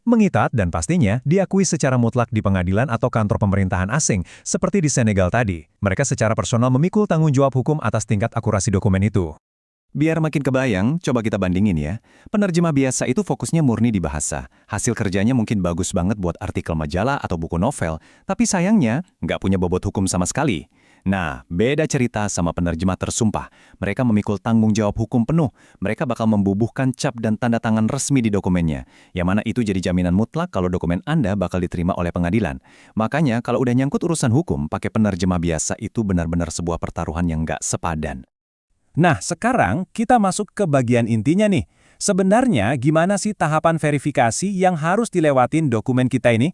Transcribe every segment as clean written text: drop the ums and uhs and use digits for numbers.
mengikat dan pastinya diakui secara mutlak di pengadilan atau kantor pemerintahan asing, seperti di Senegal tadi. Mereka secara personal memikul tanggung jawab hukum atas tingkat akurasi dokumen itu. Biar makin kebayang, coba kita bandingin ya. Penerjemah biasa itu fokusnya murni di bahasa. Hasil kerjanya mungkin bagus banget buat artikel majalah atau buku novel, tapi sayangnya nggak punya bobot hukum sama sekali. Nah, beda cerita sama penerjemah tersumpah. Mereka memikul tanggung jawab hukum penuh. Mereka bakal membubuhkan cap dan tanda tangan resmi di dokumennya. Yang mana itu jadi jaminan mutlak kalau dokumen Anda bakal diterima oleh pengadilan. Makanya, kalau udah nyangkut urusan hukum, pakai penerjemah biasa itu benar-benar sebuah pertaruhan yang nggak sepadan. Nah, sekarang kita masuk ke bagian intinya nih. Sebenarnya gimana sih tahapan verifikasi yang harus dilewatin dokumen kita ini?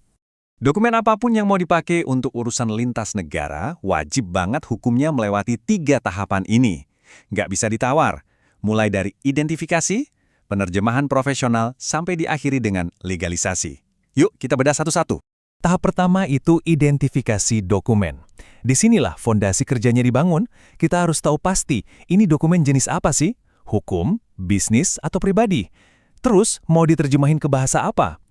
Dokumen apapun yang mau dipakai untuk urusan lintas negara, wajib banget hukumnya melewati 3 tahapan ini. Nggak bisa ditawar, mulai dari identifikasi, penerjemahan profesional, sampai diakhiri dengan legalisasi. Yuk, kita bedah satu-satu. Tahap pertama itu identifikasi dokumen. Disinilah fondasi kerjanya dibangun. Kita harus tahu pasti, ini dokumen jenis apa sih? Hukum, bisnis, atau pribadi? Terus, mau diterjemahin ke bahasa apa?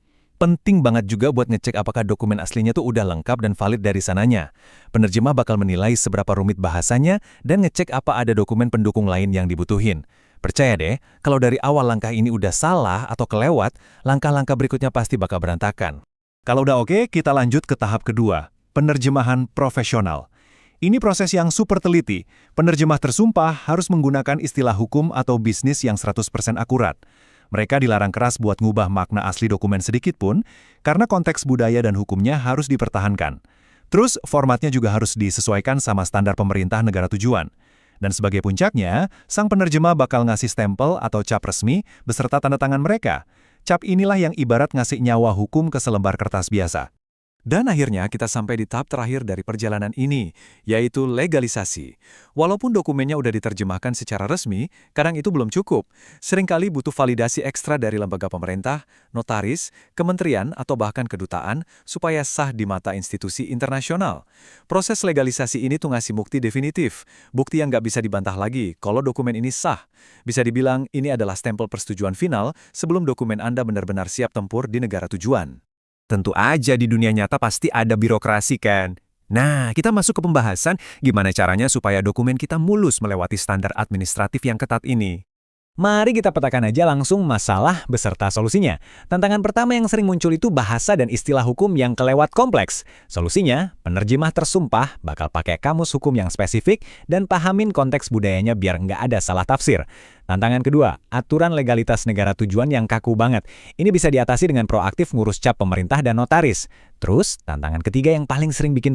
Penting banget juga buat ngecek apakah dokumen aslinya tuh udah lengkap dan valid dari sananya. Penerjemah bakal menilai seberapa rumit bahasanya dan ngecek apa ada dokumen pendukung lain yang dibutuhin. Percaya deh, kalau dari awal langkah ini udah salah atau kelewat, langkah-langkah berikutnya pasti bakal berantakan. Kalau udah oke, kita lanjut ke tahap kedua, penerjemahan profesional. Ini proses yang super teliti. Penerjemah tersumpah harus menggunakan istilah hukum atau bisnis yang 100% akurat. Mereka dilarang keras buat ngubah makna asli dokumen sedikit pun, karena konteks budaya dan hukumnya harus dipertahankan. Terus, formatnya juga harus disesuaikan sama standar pemerintah negara tujuan. Dan sebagai puncaknya, sang penerjemah bakal ngasih stempel atau cap resmi beserta tanda tangan mereka. Cap inilah yang ibarat ngasih nyawa hukum ke selembar kertas biasa. Dan akhirnya kita sampai di tahap terakhir dari perjalanan ini, yaitu legalisasi. Walaupun dokumennya udah diterjemahkan secara resmi, kadang itu belum cukup. Seringkali butuh validasi ekstra dari lembaga pemerintah, notaris, kementerian, atau bahkan kedutaan, supaya sah di mata institusi internasional. Proses legalisasi ini tuh ngasih bukti definitif, bukti yang nggak bisa dibantah lagi kalau dokumen ini sah. Bisa dibilang ini adalah stempel persetujuan final sebelum dokumen Anda benar-benar siap tempur di negara tujuan. Tentu aja di dunia nyata pasti ada birokrasi kan. Nah, kita masuk ke pembahasan gimana caranya supaya dokumen kita mulus melewati standar administratif yang ketat ini. Mari kita petakan aja langsung masalah beserta solusinya. Tantangan pertama yang sering muncul itu bahasa dan istilah hukum yang kelewat kompleks. Solusinya, penerjemah tersumpah bakal pakai kamus hukum yang spesifik dan pahamin konteks budayanya biar nggak ada salah tafsir. Tantangan kedua, aturan legalitas negara tujuan yang kaku banget. Ini bisa diatasi dengan proaktif ngurus cap pemerintah dan notaris. Terus, tantangan ketiga yang paling sering bikin